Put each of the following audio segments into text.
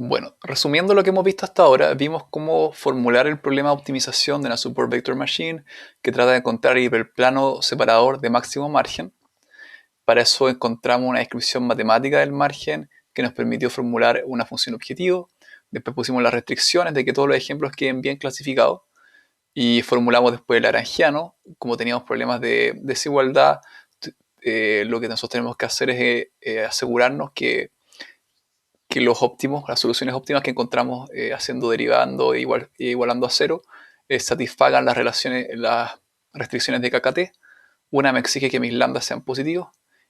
Bueno, resumiendo lo que hemos visto hasta ahora, vimos cómo formular el problema de optimización de una Support Vector Machine que trata de encontrar el hiperplano separador de máximo margen. Para eso encontramos una descripción matemática del margen que nos permitió formular una función objetivo. Después pusimos las restricciones de que todos los ejemplos queden bien clasificados. Y formulamos después el lagrangiano. Como teníamos problemas de desigualdad, lo que nosotros tenemos que hacer es asegurarnos que los óptimos, las soluciones óptimas que encontramos haciendo derivando e igualando a cero, satisfagan las restricciones de KKT. Una me exige que mis lambdas sean positivos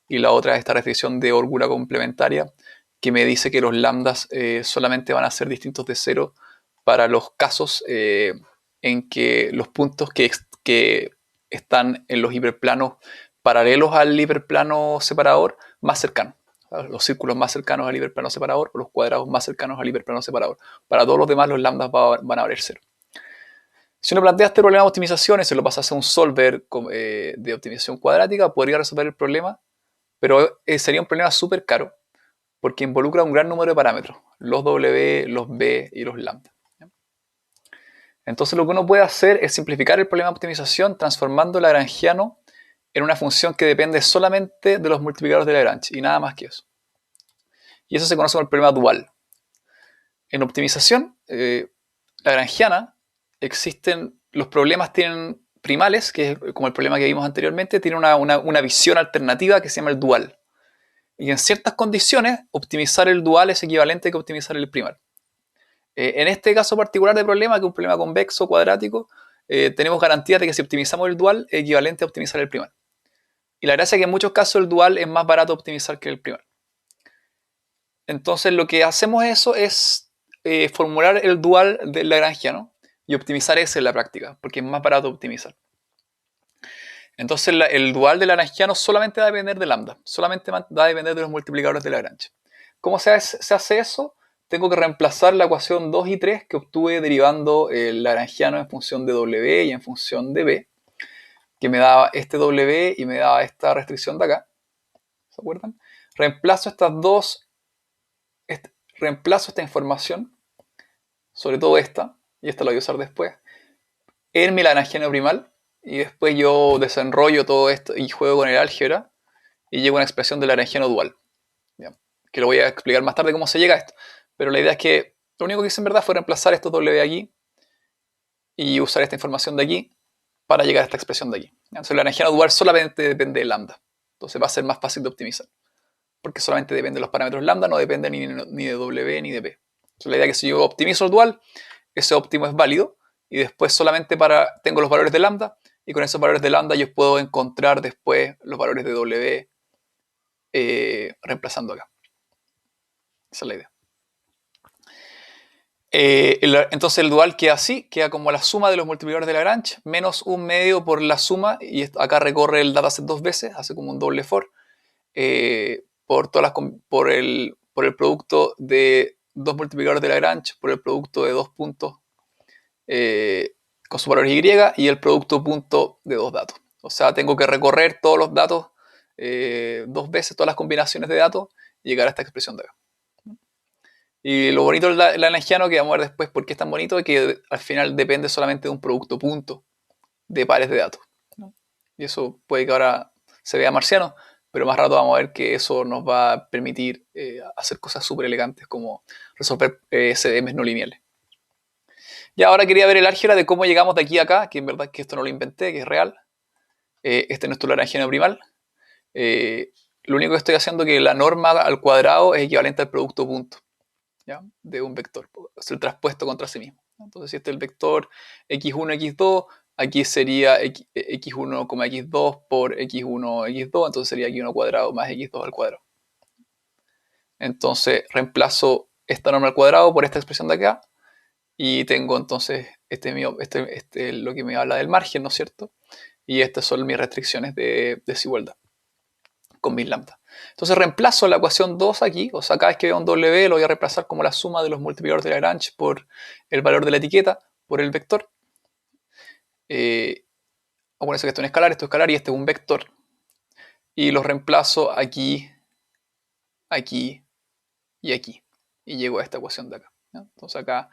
y la otra es esta restricción de holgura complementaria que me dice que los lambdas solamente van a ser distintos de cero para los casos en que los puntos que están en los hiperplanos paralelos al hiperplano separador más cercanos. Los círculos más cercanos al hiperplano separador o los cuadrados más cercanos al hiperplano separador. Para todos los demás los lambdas van a valer cero. Si uno plantea este problema de optimización y se lo pasa a hacer un solver de optimización cuadrática, podría resolver el problema, pero sería un problema súper caro porque involucra un gran número de parámetros, los W, los B y los lambda. Entonces lo que uno puede hacer es simplificar el problema de optimización transformando el lagrangiano en una función que depende solamente de los multiplicadores de Lagrange y nada más que eso. Y eso se conoce como el problema dual. En optimización lagrangiana los problemas tienen primales, que es como el problema que vimos anteriormente, tiene una visión alternativa que se llama el dual. Y en ciertas condiciones, optimizar el dual es equivalente a optimizar el primal. En este caso particular de problema, que es un problema convexo cuadrático, tenemos garantía de que si optimizamos el dual es equivalente a optimizar el primal. Y la gracia es que en muchos casos el dual es más barato optimizar que el primal. Entonces lo que hacemos es formular el dual del lagrangiano y optimizar ese en la práctica, porque es más barato optimizar. Entonces el dual del lagrangiano solamente va a depender de lambda, solamente va a depender de los multiplicadores de Lagrange. ¿Cómo se hace eso? Tengo que reemplazar la ecuación 2 y 3 que obtuve derivando el lagrangiano en función de W y en función de B, que me daba este W y me daba esta restricción de acá. ¿Se acuerdan? Reemplazo reemplazo esta información, sobre todo esta, y esta la voy a usar después, en mi lagrangiano primal, y después yo desenrollo todo esto y juego con el álgebra y llego a una expresión del lagrangiano dual, ¿ya? Que lo voy a explicar más tarde cómo se llega a esto. Pero la idea es que lo único que hice en verdad fue reemplazar estos W aquí y usar esta información de aquí para llegar a esta expresión de aquí. Entonces el lagrangiano dual solamente depende de lambda. Entonces va a ser más fácil de optimizar. Porque solamente depende de los parámetros lambda, no depende ni de W ni de P. Entonces la idea es que si yo optimizo el dual, ese óptimo es válido y después solamente tengo los valores de lambda y con esos valores de lambda yo puedo encontrar después los valores de W reemplazando acá. Esa es la idea. Entonces el dual queda así, queda como la suma de los multiplicadores de Lagrange menos un medio por la suma, y acá recorre el dataset dos veces, hace como un doble for, por el producto de dos multiplicadores de Lagrange, por el producto de dos puntos con sus valores y el producto punto de dos datos. O sea, tengo que recorrer todos los datos dos veces, todas las combinaciones de datos, y llegar a esta expresión de acá. Y lo bonito del lagrangiano, que vamos a ver después por qué es tan bonito, es que al final depende solamente de un producto punto de pares de datos, ¿no? Y eso puede que ahora se vea marciano, pero más rato vamos a ver que eso nos va a permitir hacer cosas súper elegantes como resolver CDMs no lineales. Y ahora quería ver el álgebra de cómo llegamos de aquí a acá, que en verdad que esto no lo inventé, que es real. Este es nuestro lagrangiano primal. Lo único que estoy haciendo es que la norma al cuadrado es equivalente al producto punto, ¿ya? De un vector, es el traspuesto contra sí mismo. Entonces si este es el vector x1, x2, aquí sería x1, x2 por x1, x2, entonces sería x1 cuadrado más x2 al cuadrado. Entonces reemplazo esta norma al cuadrado por esta expresión de acá y tengo entonces este es lo que me habla del margen, ¿no es cierto? Y estas son mis restricciones de desigualdad con mis lambda. Entonces reemplazo la ecuación 2 aquí, o sea, cada vez que veo un W lo voy a reemplazar como la suma de los multiplicadores de Lagrange por el valor de la etiqueta, por el vector. Acuérdense que esto es escalar y este es un vector. Y los reemplazo aquí, aquí y aquí. y llego a esta ecuación de acá, ¿ya? Entonces acá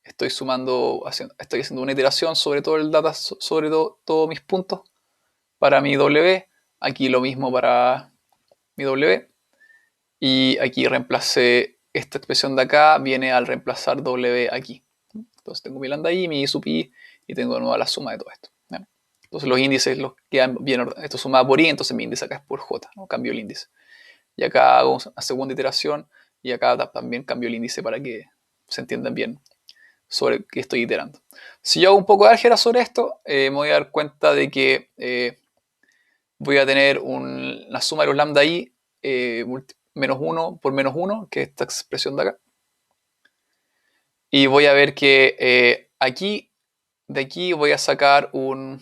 estoy estoy haciendo una iteración sobre todo el data, sobre todos mis puntos para mi W. Aquí lo mismo para mi W. Y aquí reemplacé esta expresión de acá, viene al reemplazar W aquí. Entonces tengo mi lambda i, mi i sub i, y tengo de nuevo la suma de todo esto, ¿ya? Entonces los índices los quedan bien ordenados. Esto sumado por i, entonces mi índice acá es por j, ¿no? Cambio el índice. Y acá hago una segunda iteración y acá también cambio el índice para que se entiendan bien sobre qué estoy iterando. Si yo hago un poco de álgebra sobre esto, me voy a dar cuenta de que voy a tener la suma de los lambda i menos 1 por menos 1, que es esta expresión de acá. Y voy a ver que de aquí voy a sacar una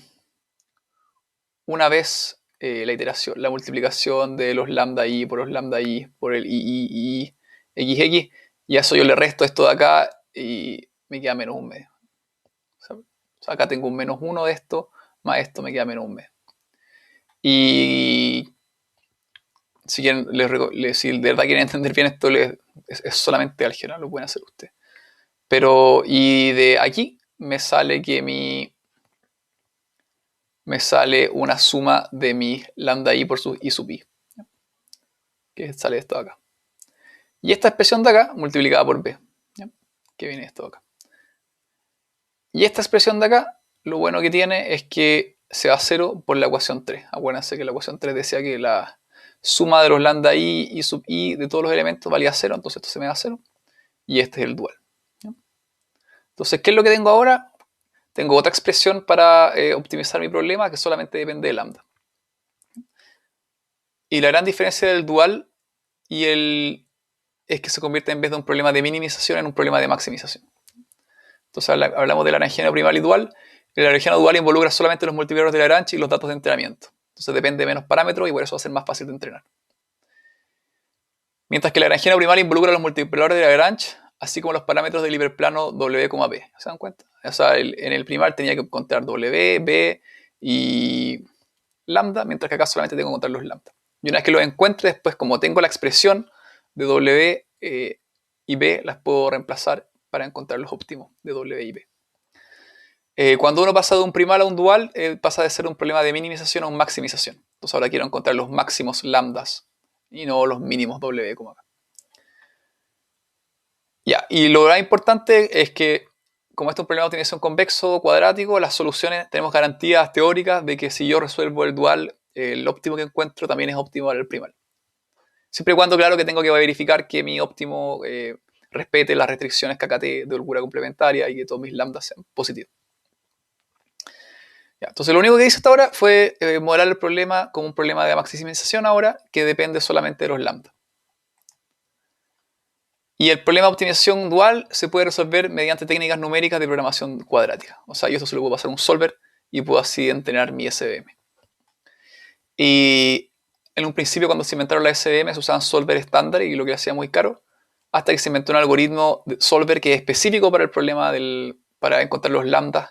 vez la iteración, la multiplicación de los lambda i por los lambda i por el i, xx, y a eso yo le resto esto de acá y me queda menos un medio. O sea, acá tengo un menos 1 de esto, más esto me queda menos un medio. Y si quieren, si de verdad quieren entender bien esto, es solamente álgebra, lo pueden hacer ustedes. Pero, y de aquí me sale que me sale una suma de mi lambda i por su i sub i, que sale esto de acá. Y esta expresión de acá multiplicada por b, ¿ya? Que viene esto de acá. Y esta expresión de acá, lo bueno que tiene es que se va a 0 por la ecuación 3. Acuérdense que la ecuación 3 decía que la suma de los lambda i sub i de todos los elementos valía 0, entonces esto se me da 0. Y este es el dual, ¿ya? Entonces, ¿qué es lo que tengo ahora? Tengo otra expresión para optimizar mi problema que solamente depende de lambda. Y la gran diferencia del dual es que se convierte en vez de un problema de minimización en un problema de maximización. Entonces hablamos de Lagrangiano primal y dual. El Lagrangiano dual involucra solamente los multiplicadores de Lagrange y los datos de entrenamiento. Entonces depende de menos parámetros y por eso va a ser más fácil de entrenar. Mientras que el Lagrangiano primal involucra los multiplicadores de Lagrange, así como los parámetros del hiperplano W, B. ¿Se dan cuenta? O sea, en el primal tenía que encontrar W, B y lambda, mientras que acá solamente tengo que encontrar los lambda. Y una vez que los encuentre, después, como tengo la expresión de W y B, las puedo reemplazar para encontrar los óptimos de W y B. Cuando uno pasa de un primal a un dual, pasa de ser un problema de minimización a un maximización. Entonces ahora quiero encontrar los máximos lambdas y no los mínimos W como acá. Ya, y lo más importante es que, como este es un problema de optimización convexo cuadrático, las soluciones tenemos garantías teóricas de que si yo resuelvo el dual, el óptimo que encuentro también es óptimo para el primal. Siempre y cuando, claro, que tengo que verificar que mi óptimo respete las restricciones KKT de holgura complementaria y que todos mis lambdas sean positivos. Ya, entonces lo único que hice hasta ahora fue modelar el problema como un problema de maximización ahora que depende solamente de los lambda. Y el problema de optimización dual se puede resolver mediante técnicas numéricas de programación cuadrática. O sea, yo esto se lo puedo pasar a un solver y puedo así entrenar mi SVM. Y en un principio, cuando se inventaron las SVM, se usaban solver estándar y lo que hacía muy caro, hasta que se inventó un algoritmo de solver que es específico para el problema para encontrar los lambdas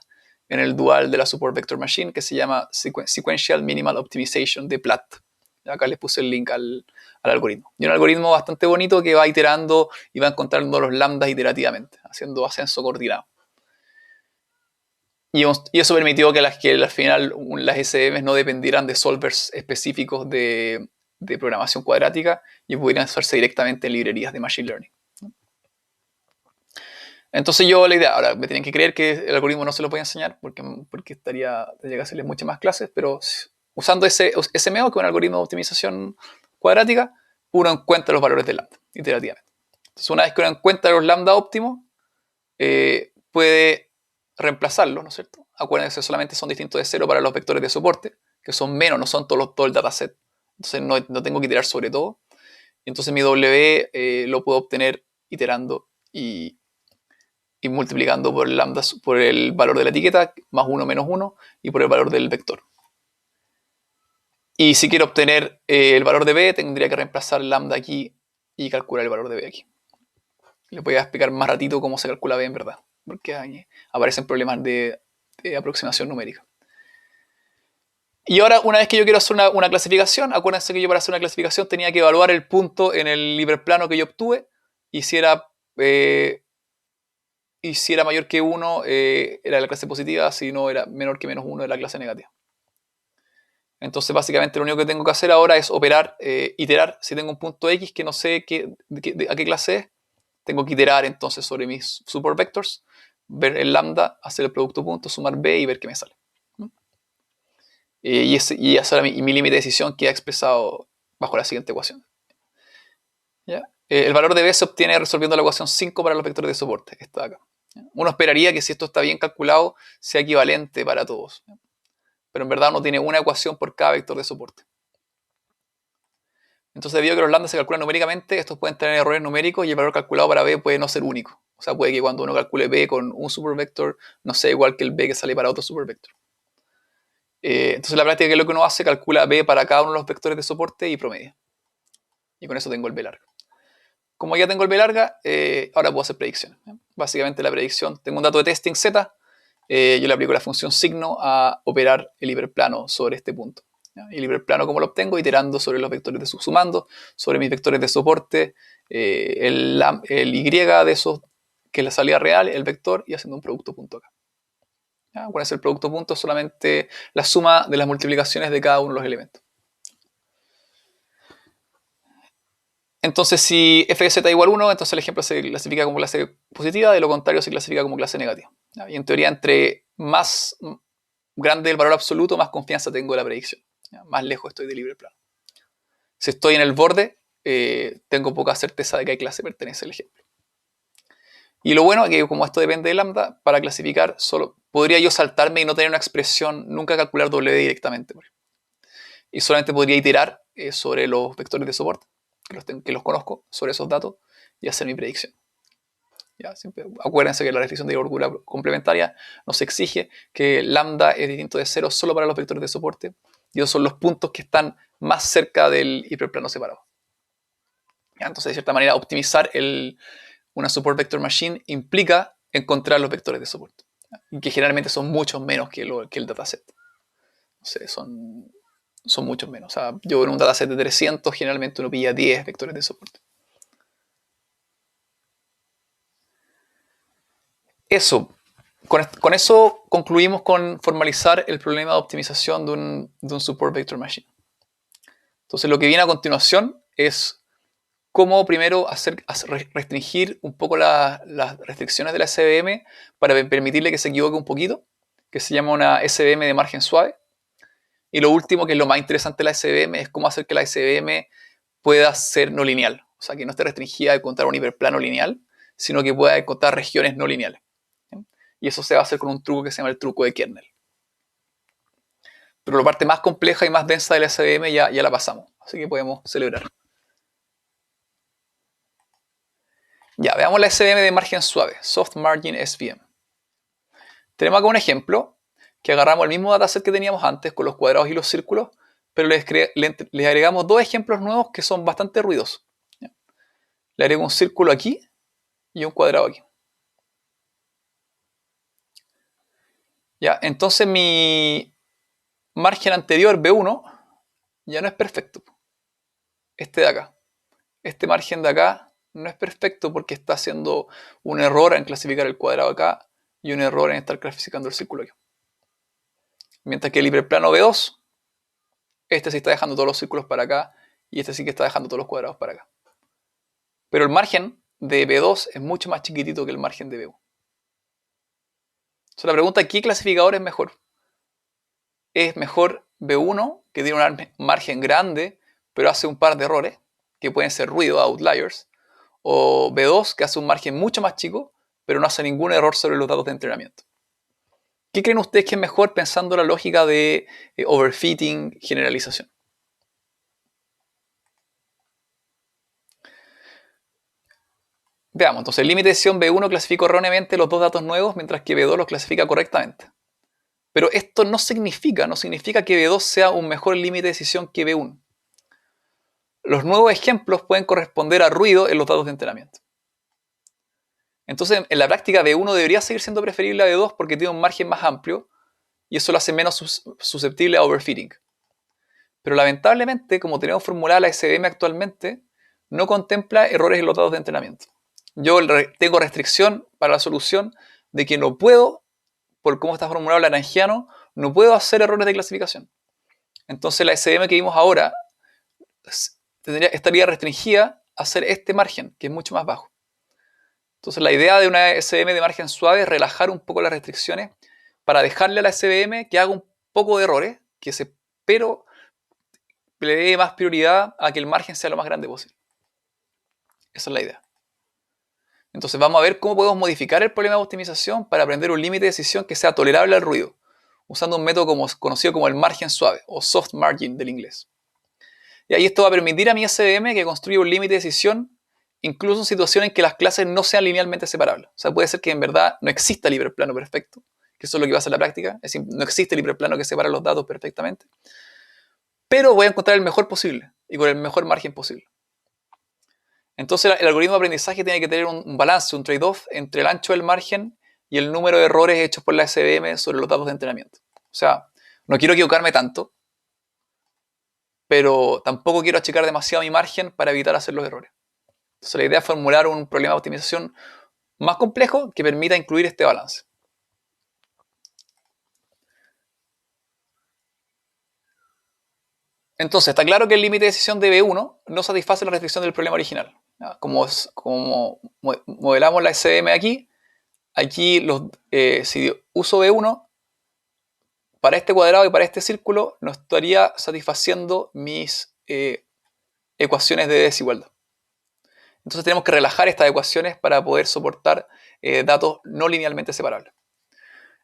en el dual de la Support Vector Machine, que se llama Sequential Minimal Optimization de Platt. Acá les puse el link al algoritmo. Y un algoritmo bastante bonito que va iterando y va encontrando los lambdas iterativamente, haciendo ascenso coordinado. Y eso permitió que al final las SVMs no dependieran de solvers específicos de programación cuadrática y pudieran usarse directamente en librerías de Machine Learning. Entonces la idea, ahora me tienen que creer que el algoritmo no se lo voy a enseñar porque tendría que hacerles muchas más clases, pero usando ese SMO, que es un algoritmo de optimización cuadrática, uno encuentra los valores de lambda iterativamente. Entonces una vez que uno encuentra los lambda óptimos, puede reemplazarlos, ¿no es cierto? Acuérdense que solamente son distintos de 0 para los vectores de soporte, que son menos, no son todo el dataset. Entonces no tengo que iterar sobre todo. Y entonces mi W lo puedo obtener iterando y multiplicando por lambda, por el valor de la etiqueta, más 1 menos 1, y por el valor del vector. Y si quiero obtener el valor de B, tendría que reemplazar lambda aquí y calcular el valor de B aquí. Les voy a explicar más ratito cómo se calcula B en verdad, porque ahí aparecen problemas de aproximación numérica. Y ahora, una vez que yo quiero hacer una clasificación, acuérdense que yo para hacer una clasificación tenía que evaluar el punto en el hiperplano que yo obtuve, y si era y si era mayor que 1 era la clase positiva, si no era menor que menos 1 era la clase negativa. Entonces básicamente lo único que tengo que hacer ahora es operar, iterar. Si tengo un punto X que no sé a qué clase es, tengo que iterar entonces sobre mis support vectors, ver el lambda, hacer el producto punto, sumar b y ver qué me sale. Y esa era mi límite de decisión que he expresado bajo la siguiente ecuación. ¿Ya? El valor de b se obtiene resolviendo la ecuación 5 para los vectores de soporte, esta de acá. Uno esperaría que si esto está bien calculado sea equivalente para todos, pero en verdad uno tiene una ecuación por cada vector de soporte. Entonces, debido a que los lambda se calculan numéricamente, estos pueden tener errores numéricos y el valor calculado para b puede no ser único. O sea, puede que cuando uno calcule b con un supervector no sea igual que el b que sale para otro supervector. Entonces, en la práctica, ¿qué es lo que uno hace? Calcula b para cada uno de los vectores de soporte y promedia. Y con eso tengo el b larga. Como ya tengo el b larga, ahora puedo hacer predicciones. Básicamente la predicción, tengo un dato de testing z, yo le aplico la función signo a operar el hiperplano sobre este punto. Y el hiperplano, ¿cómo lo obtengo? Iterando sobre los vectores de sumando, sobre mis vectores de soporte, el y de esos, que es la salida real, el vector, y haciendo un producto punto acá. ¿Cuál es el producto punto? Solamente la suma de las multiplicaciones de cada uno de los elementos. Entonces, si f de z igual 1, entonces el ejemplo se clasifica como clase positiva, de lo contrario se clasifica como clase negativa. Y en teoría, entre más grande el valor absoluto, más confianza tengo en la predicción. Más lejos estoy del libre plano. Si estoy en el borde, tengo poca certeza de qué clase pertenece el ejemplo. Y lo bueno es que como esto depende de lambda, para clasificar solo podría yo saltarme y no tener una expresión, nunca calcular W directamente. Y solamente podría iterar sobre los vectores de soporte, que los conozco, sobre esos datos, y hacer mi predicción. Ya, siempre, acuérdense que la restricción de gordura complementaria nos exige que lambda es distinto de 0 solo para los vectores de soporte, y esos son los puntos que están más cerca del hiperplano separado. Ya, entonces, de cierta manera, optimizar una support vector machine implica encontrar los vectores de soporte, y que generalmente son muchos menos que el dataset. No sé, son muchos menos. O sea, yo en un dataset de 300 generalmente uno pilla 10 vectores de soporte. Eso. Con eso concluimos con formalizar el problema de optimización de un support vector machine. Entonces lo que viene a continuación es cómo primero restringir un poco las restricciones de la SVM para permitirle que se equivoque un poquito, que se llama una SVM de margen suave. Y lo último, que es lo más interesante de la SVM, es cómo hacer que la SVM pueda ser no lineal. O sea, que no esté restringida a encontrar un hiperplano lineal, sino que pueda encontrar regiones no lineales. Y eso se va a hacer con un truco que se llama el truco de kernel. Pero la parte más compleja y más densa de la SVM ya la pasamos. Así que podemos celebrar. Ya, veamos la SVM de margen suave, Soft Margin SVM. Tenemos acá un ejemplo que agarramos el mismo dataset que teníamos antes con los cuadrados y los círculos, pero les agregamos dos ejemplos nuevos que son bastante ruidosos. Le agrego un círculo aquí y un cuadrado aquí. Ya, entonces mi margen anterior, B1, ya no es perfecto. Este de acá. Este margen de acá no es perfecto porque está haciendo un error en clasificar el cuadrado acá y un error en estar clasificando el círculo aquí. Mientras que el hiperplano B2, este sí está dejando todos los círculos para acá y este sí que está dejando todos los cuadrados para acá. Pero el margen de B2 es mucho más chiquitito que el margen de B1. Entonces la pregunta, ¿qué clasificador es mejor? ¿Es mejor B1, que tiene un margen grande, pero hace un par de errores, que pueden ser ruido, outliers, o B2, que hace un margen mucho más chico, pero no hace ningún error sobre los datos de entrenamiento? ¿Qué creen ustedes que es mejor pensando la lógica de overfitting, generalización? Veamos, entonces el límite de decisión B1 clasifica erróneamente los dos datos nuevos, mientras que B2 los clasifica correctamente. Pero esto no significa que B2 sea un mejor límite de decisión que B1. Los nuevos ejemplos pueden corresponder a ruido en los datos de entrenamiento. Entonces, en la práctica, B1 debería seguir siendo preferible a B2 porque tiene un margen más amplio y eso lo hace menos susceptible a overfitting. Pero lamentablemente, como tenemos formulada la SVM actualmente, no contempla errores en los datos de entrenamiento. Yo tengo restricción para la solución de que no puedo, por cómo está formulado el lagrangiano, no puedo hacer errores de clasificación. Entonces la SVM que vimos ahora estaría restringida a hacer este margen, que es mucho más bajo. Entonces la idea de una SVM de margen suave es relajar un poco las restricciones para dejarle a la SVM que haga un poco de errores, pero le dé más prioridad a que el margen sea lo más grande posible. Esa es la idea. Entonces vamos a ver cómo podemos modificar el problema de optimización para aprender un límite de decisión que sea tolerable al ruido, usando un método conocido como el margen suave, o soft margin del inglés. Y ahí esto va a permitir a mi SVM que construya un límite de decisión incluso en situaciones en que las clases no sean linealmente separables. O sea, puede ser que en verdad no exista el hiperplano perfecto, que eso es lo que pasa en la práctica, es decir, no existe el hiperplano que separa los datos perfectamente, pero voy a encontrar el mejor posible y con el mejor margen posible. Entonces el algoritmo de aprendizaje tiene que tener un balance, un trade-off entre el ancho del margen y el número de errores hechos por la SVM sobre los datos de entrenamiento. O sea, no quiero equivocarme tanto, pero tampoco quiero achicar demasiado mi margen para evitar hacer los errores. Entonces la idea es formular un problema de optimización más complejo que permita incluir este balance. Entonces, está claro que el límite de decisión de B1 no satisface la restricción del problema original. Como modelamos la SVM aquí si uso B1, para este cuadrado y para este círculo no estaría satisfaciendo mis ecuaciones de desigualdad. Entonces tenemos que relajar estas ecuaciones para poder soportar datos no linealmente separables.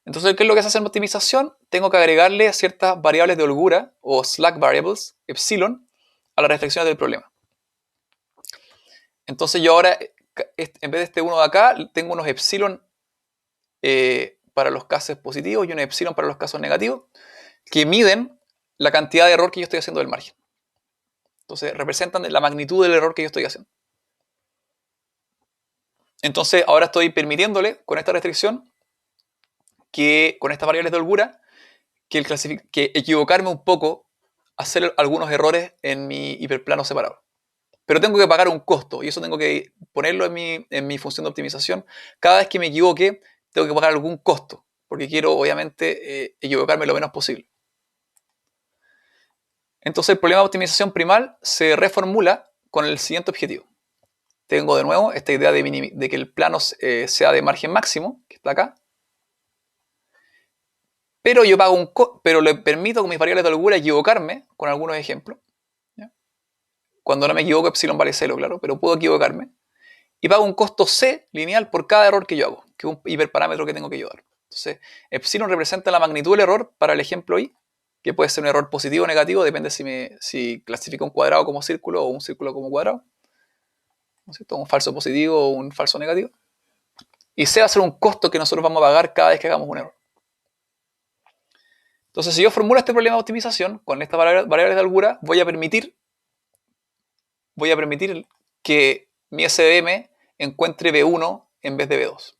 Entonces, ¿qué es lo que se hace en optimización? Tengo que agregarle ciertas variables de holgura o slack variables, epsilon, a las restricciones del problema. Entonces yo ahora, en vez de este 1 de acá, tengo unos epsilon para los casos positivos y un epsilon para los casos negativos, que miden la cantidad de error que yo estoy haciendo del margen. Entonces representan la magnitud del error que yo estoy haciendo. Entonces ahora estoy permitiéndole, con esta restricción, con estas variables de holgura, que equivocarme un poco, hacer algunos errores en mi hiperplano separado. Pero tengo que pagar un costo, y eso tengo que ponerlo en mi función de optimización. Cada vez que me equivoque, tengo que pagar algún costo, porque quiero, obviamente, equivocarme lo menos posible. Entonces el problema de optimización primal se reformula con el siguiente objetivo. Tengo de nuevo esta idea de que el plano sea de margen máximo, que está acá, pero yo pago pero le permito con mis variables de holgura equivocarme con algunos ejemplos. ¿Ya? Cuando no me equivoco, epsilon vale 0, claro, pero puedo equivocarme. Y pago un costo C lineal por cada error que yo hago, que es un hiperparámetro que tengo que yo dar. Entonces, epsilon representa la magnitud del error para el ejemplo I, que puede ser un error positivo o negativo, depende si clasifica un cuadrado como círculo o un círculo como cuadrado. ¿No es cierto? Un falso positivo o un falso negativo. Y C va a ser un costo que nosotros vamos a pagar cada vez que hagamos un error. Entonces, si yo formulo este problema de optimización con estas variables de holgura, voy a permitir que mi SVM encuentre B1 en vez de B2.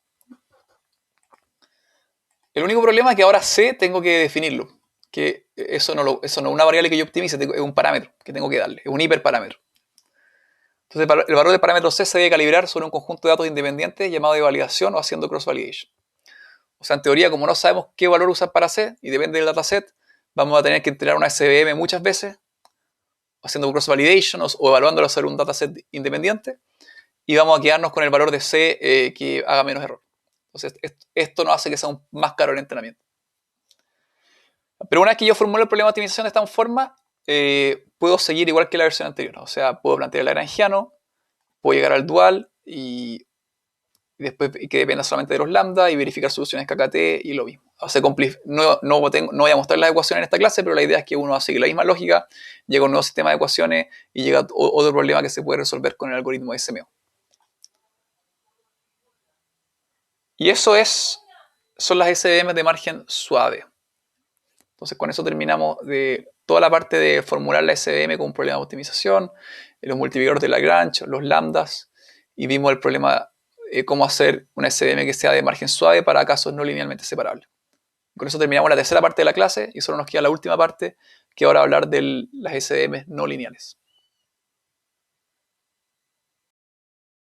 El único problema es que ahora C tengo que definirlo, que eso no es una variable que yo optimice, es un parámetro que tengo que darle, es un hiperparámetro. Entonces el valor del parámetro C se debe calibrar sobre un conjunto de datos independientes llamado de validación o haciendo cross-validation. O sea, en teoría, como no sabemos qué valor usar para C y depende del dataset, vamos a tener que entrenar una SVM muchas veces haciendo cross-validation o evaluándolo sobre un dataset independiente y vamos a quedarnos con el valor de C que haga menos error. Entonces, esto nos hace que sea más caro el entrenamiento. Pero una vez que yo formulo el problema de optimización de esta forma, puedo seguir igual que la versión anterior. O sea, puedo plantear el lagrangiano, puedo llegar al dual y después que dependa solamente de los lambda y verificar soluciones KKT y lo mismo. O sea, no voy a mostrar las ecuaciones en esta clase, pero la idea es que uno va a seguir la misma lógica, llega un nuevo sistema de ecuaciones y llega otro problema que se puede resolver con el algoritmo de SMO. Y eso son las SVM de margen suave. Entonces con eso terminamos de toda la parte de formular la SVM con un problema de optimización, los multiplicadores de Lagrange, los lambdas, y vimos el problema cómo hacer una SVM que sea de margen suave para casos no linealmente separables. Con eso terminamos la tercera parte de la clase y solo nos queda la última parte, que ahora hablar de las SVM no lineales.